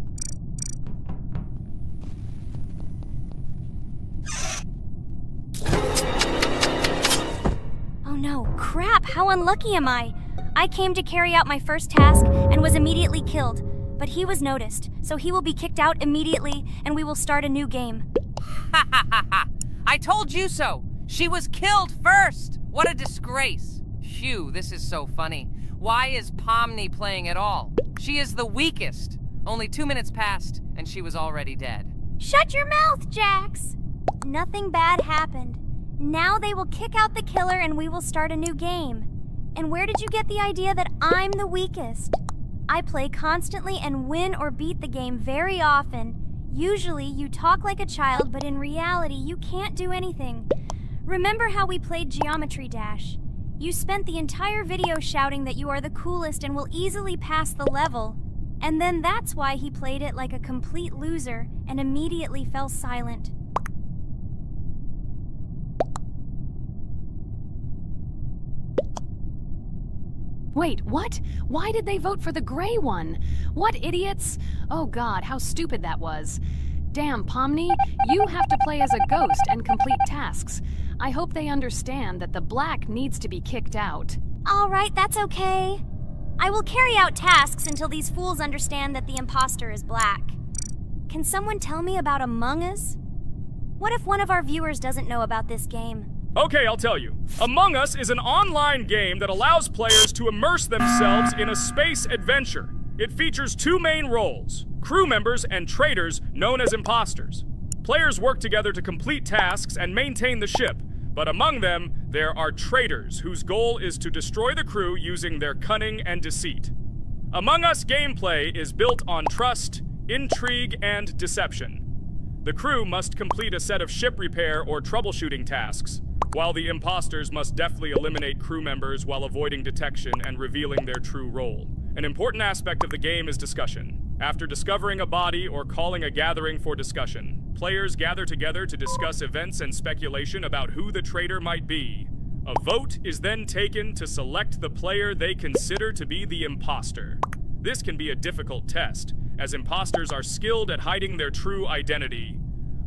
Oh no, crap, how unlucky am I? I came to carry out my first task and was immediately killed. But he was noticed, so he will be kicked out immediately, and we will start a new game. Ha ha ha ha! I told you so! She was killed first! What a disgrace! Phew, this is so funny. Why is Pomni playing at all? She is the weakest. Only 2 minutes passed, and she was already dead. Shut your mouth, Jax! Nothing bad happened. Now they will kick out the killer and we will start a new game. And where did you get the idea that I'm the weakest? I play constantly and win or beat the game very often. Usually, you talk like a child, but in reality, you can't do anything. Remember how we played Geometry Dash? You spent the entire video shouting that you are the coolest and will easily pass the level. And then that's why he played it like a complete loser and immediately fell silent. Wait, what? Why did they vote for the gray one? What idiots? Oh God, how stupid that was. Damn, Pomni, you have to play as a ghost and complete tasks. I hope they understand that the black needs to be kicked out. All right, that's okay. I will carry out tasks until these fools understand that the imposter is black. Can someone tell me about Among Us? What if one of our viewers doesn't know about this game? Okay, I'll tell you. Among Us is an online game that allows players to immerse themselves in a space adventure. It features two main roles, crew members and traitors known as imposters. Players work together to complete tasks and maintain the ship, but among them, there are traitors whose goal is to destroy the crew using their cunning and deceit. Among Us gameplay is built on trust, intrigue, and deception. The crew must complete a set of ship repair or troubleshooting tasks, while the imposters must deftly eliminate crew members while avoiding detection and revealing their true role. An important aspect of the game is discussion. After discovering a body or calling a gathering for discussion, players gather together to discuss events and speculation about who the traitor might be. A vote is then taken to select the player they consider to be the imposter. This can be a difficult test, as imposters are skilled at hiding their true identity.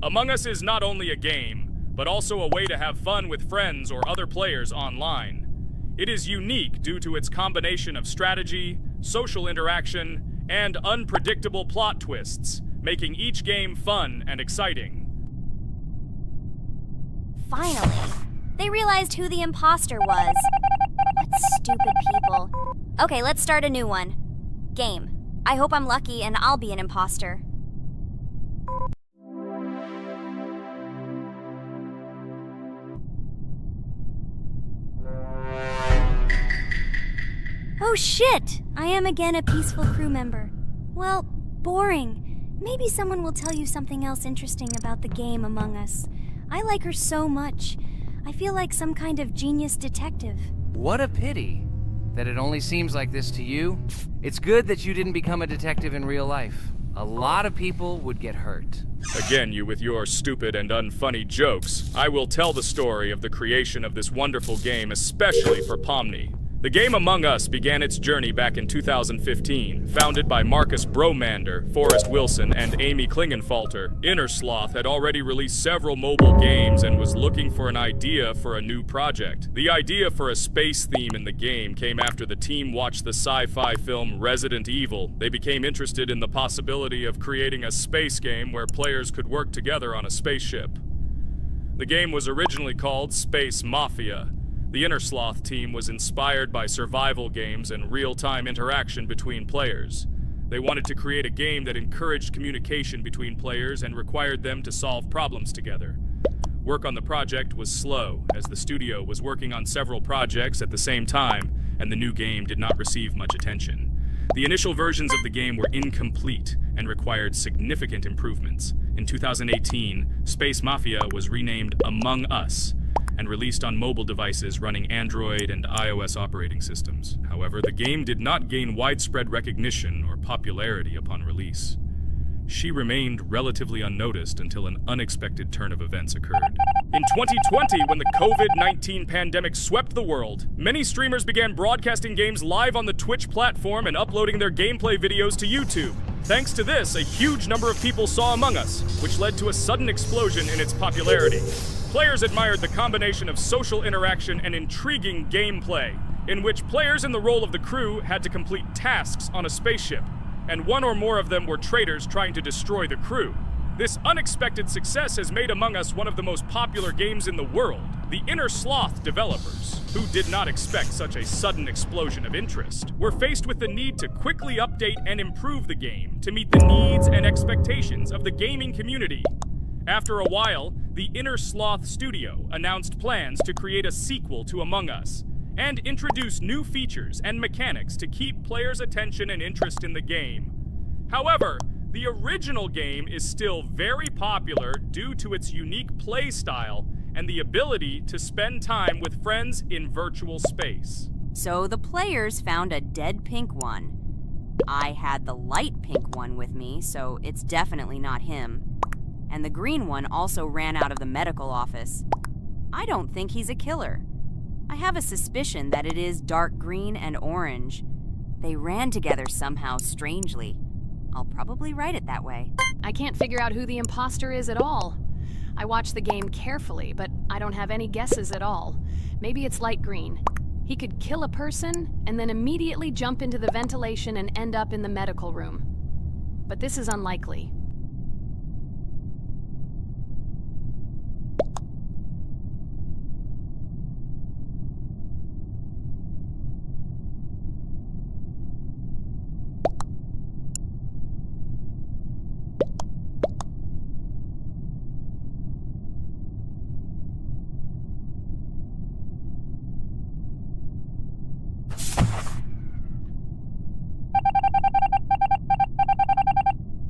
Among Us is not only a game, but also a way to have fun with friends or other players online. It is unique due to its combination of strategy, social interaction, and unpredictable plot twists, making each game fun and exciting. Finally, they realized who the imposter was. What stupid people. Okay, let's start a new one. Game. I hope I'm lucky and I'll be an imposter. Oh shit! I am again a peaceful crew member. Well, boring. Maybe someone will tell you something else interesting about the game Among Us. I like her so much. I feel like some kind of genius detective. What a pity that it only seems like this to you. It's good that you didn't become a detective in real life. A lot of people would get hurt. Again, you with your stupid and unfunny jokes. I will tell the story of the creation of this wonderful game, especially for Pomni. The game Among Us began its journey back in 2015. Founded by Marcus Bromander, Forrest Wilson, and Amy Klingenfalter, Innersloth had already released several mobile games and was looking for an idea for a new project. The idea for a space theme in the game came after the team watched the sci-fi film Resident Evil. They became interested in the possibility of creating a space game where players could work together on a spaceship. The game was originally called Space Mafia. The Innersloth team was inspired by survival games and real-time interaction between players. They wanted to create a game that encouraged communication between players and required them to solve problems together. Work on the project was slow, as the studio was working on several projects at the same time, and the new game did not receive much attention. The initial versions of the game were incomplete and required significant improvements. In 2018, Space Mafia was renamed Among Us, and released on mobile devices running Android and iOS operating systems. However, the game did not gain widespread recognition or popularity upon release. She remained relatively unnoticed until an unexpected turn of events occurred. In 2020, when the COVID-19 pandemic swept the world, many streamers began broadcasting games live on the Twitch platform and uploading their gameplay videos to YouTube. Thanks to this, a huge number of people saw Among Us, which led to a sudden explosion in its popularity. Players admired the combination of social interaction and intriguing gameplay, in which players in the role of the crew had to complete tasks on a spaceship, and one or more of them were traitors trying to destroy the crew. This unexpected success has made Among Us one of the most popular games in the world. The Innersloth developers, who did not expect such a sudden explosion of interest, were faced with the need to quickly update and improve the game to meet the needs and expectations of the gaming community. After a while, the Innersloth studio announced plans to create a sequel to Among Us and introduce new features and mechanics to keep players' attention and interest in the game. However, the original game is still very popular due to its unique play style and the ability to spend time with friends in virtual space. So the players found a dead pink one. I had the light pink one with me, so it's definitely not him. And the green one also ran out of the medical office. I don't think he's a killer. I have a suspicion that it is dark green and orange. They ran together somehow strangely. I'll probably write it that way. I can't figure out who the imposter is at all. I watched the game carefully, but I don't have any guesses at all. Maybe it's light green. He could kill a person and then immediately jump into the ventilation and end up in the medical room. But this is unlikely.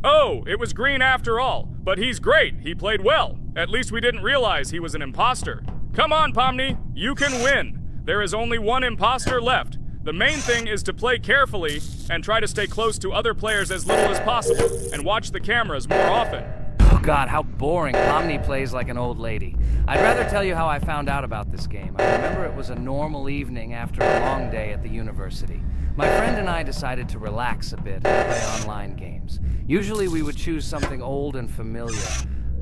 Oh, it was green after all. But he's great. He played well. At least we didn't realize he was an imposter. Come on, Pomni. You can win. There is only one imposter left. The main thing is to play carefully and try to stay close to other players as little as possible and watch the cameras more often. Oh God, how boring. Pomni plays like an old lady. I'd rather tell you how I found out about this game. I remember it was a normal evening after a long day at the university. My friend and I decided to relax a bit and play online games. Usually we would choose something old and familiar,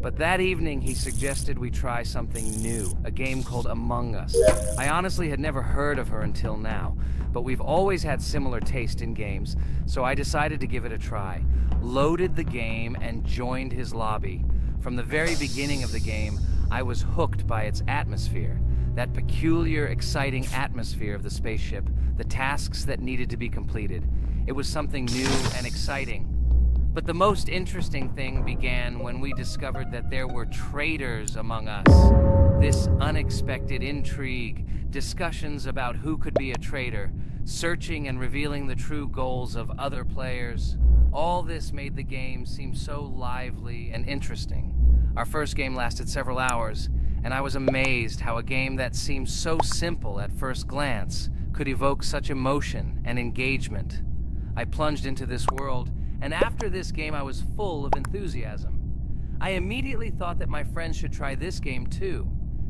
but that evening he suggested we try something new, a game called Among Us. I honestly had never heard of her until now, but we've always had similar taste in games, so I decided to give it a try. Loaded the game and joined his lobby. From the very beginning of the game, I was hooked by its atmosphere. That peculiar, exciting atmosphere of the spaceship, the tasks that needed to be completed. It was something new and exciting. But the most interesting thing began when we discovered that there were traitors among us. This unexpected intrigue, discussions about who could be a traitor, searching and revealing the true goals of other players. All this made the game seem so lively and interesting. Our first game lasted several hours, and I was amazed how a game that seemed so simple at first glance could evoke such emotion and engagement. I plunged into this world, and after this game I was full of enthusiasm. I immediately thought that my friends should try this game too.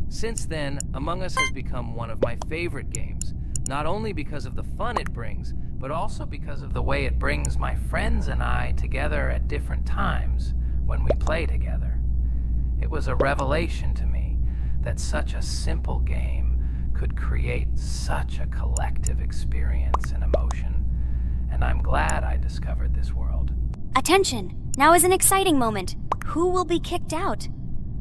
Since then, Among Us has become one of my favorite games, not only because of the fun it brings, but also because of the way it brings my friends and I together at different times when we play together. It was a revelation to me that such a simple game could create such a collective experience and emotion, and I'm glad I discovered this world. Attention! Now is an exciting moment. Who will be kicked out?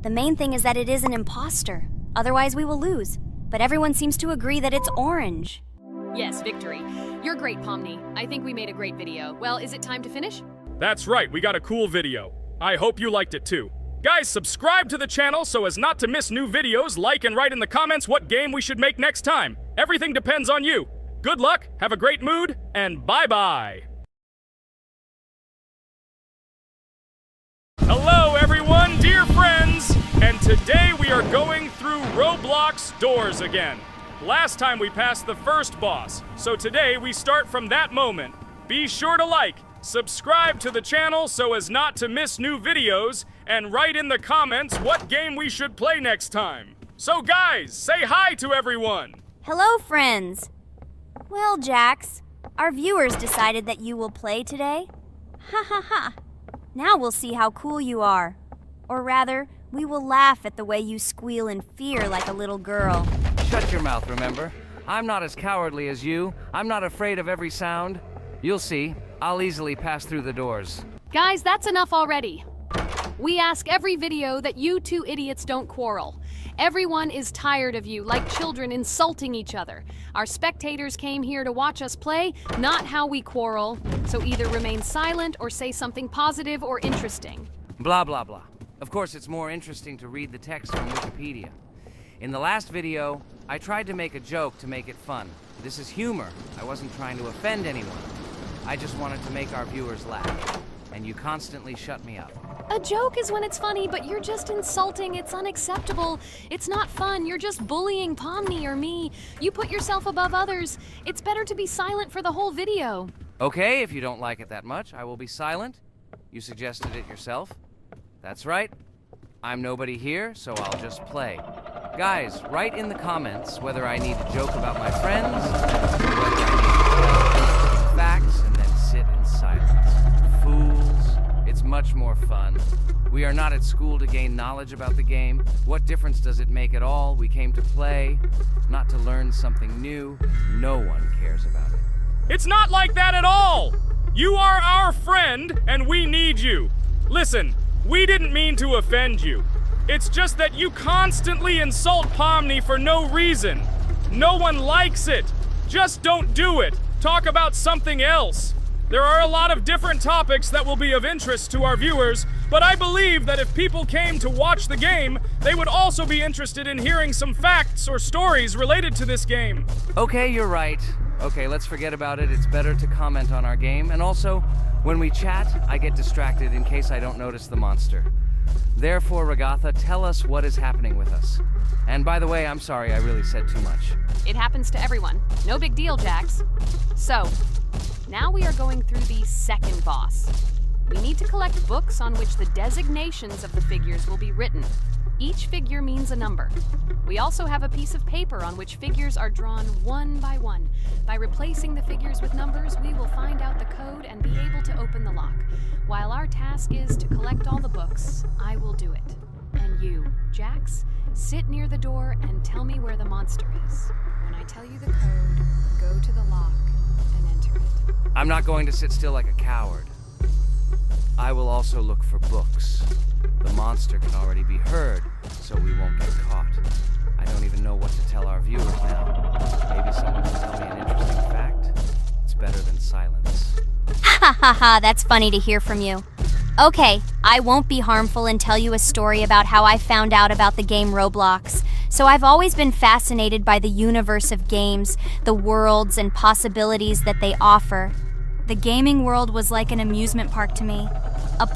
The main thing is that it is an imposter. Otherwise we will lose. But everyone seems to agree that it's orange. Yes, victory. You're great, Pomni. I think we made a great video. Well, is it time to finish? That's right, we got a cool video. I hope you liked it too. Guys, subscribe to the channel so as not to miss new videos, like and write in the comments what game we should make next time. Everything depends on you. Good luck, have a great mood, and bye-bye. Hello everyone, dear friends! And today we are going through Roblox doors again. Last time we passed the first boss, so today we start from that moment. Be sure to like, subscribe to the channel so as not to miss new videos, and write in the comments what game we should play next time. So guys, say hi to everyone! Hello, friends! Well, Jax, our viewers decided that you will play today. Ha ha ha! Now we'll see how cool you are. Or rather, we will laugh at the way you squeal in fear like a little girl. Shut your mouth, remember? I'm not as cowardly as you. I'm not afraid of every sound. You'll see. I'll easily pass through the doors. Guys, that's enough already. We ask every video that you two idiots don't quarrel. Everyone is tired of you, like children insulting each other. Our spectators came here to watch us play, not how we quarrel. So either remain silent or say something positive or interesting. Blah, blah, blah. Of course, it's more interesting to read the text from Wikipedia. In the last video, I tried to make a joke to make it fun. This is humor. I wasn't trying to offend anyone. I just wanted to make our viewers laugh. And you constantly shut me up. A joke is when it's funny, but you're just insulting. It's unacceptable. It's not fun. You're just bullying Pomni or me. You put yourself above others. It's better to be silent for the whole video. Okay, if you don't like it that much, I will be silent. You suggested it yourself. That's right. I'm nobody here, so I'll just play. Guys, write in the comments whether I need to joke about my friends, or whether I need to facts and then sit in silence. Fools, it's much more fun. We are not at school to gain knowledge about the game. What difference does it make at all? We came to play, not to learn something new. No one cares about it. It's not like that at all! You are our friend, and we need you. Listen, we didn't mean to offend you. It's just that you constantly insult Pomni for no reason. No one likes it. Just don't do it. Talk about something else. There are a lot of different topics that will be of interest to our viewers, but I believe that if people came to watch the game, they would also be interested in hearing some facts or stories related to this game. Okay, you're right. Okay, let's forget about it. It's better to comment on our game. And also, when we chat, I get distracted in case I don't notice the monster. Therefore, Ragatha, tell us what is happening with us. And by the way, I'm sorry I really said too much. It happens to everyone. No big deal, Jax. So, now we are going through the second boss. We need to collect books on which the designations of the figures will be written. Each figure means a number. We also have a piece of paper on which figures are drawn one by one. By replacing the figures with numbers, we will find out the code and be able to open the lock. While our task is to collect all the books, I will do it. And you, Jax, sit near the door and tell me where the monster is. When I tell you the code, go to the lock and enter it. I'm not going to sit still like a coward. I will also look for books. The monster can already be heard, so we won't get caught. I don't even know what to tell our viewers now. Maybe someone can tell me an interesting fact. It's better than silence. Ha ha ha, that's funny to hear from you. Okay, I won't be harmful and tell you a story about how I found out about the game Roblox. So I've always been fascinated by the universe of games, the worlds and possibilities that they offer. The gaming world was like an amusement park to me. A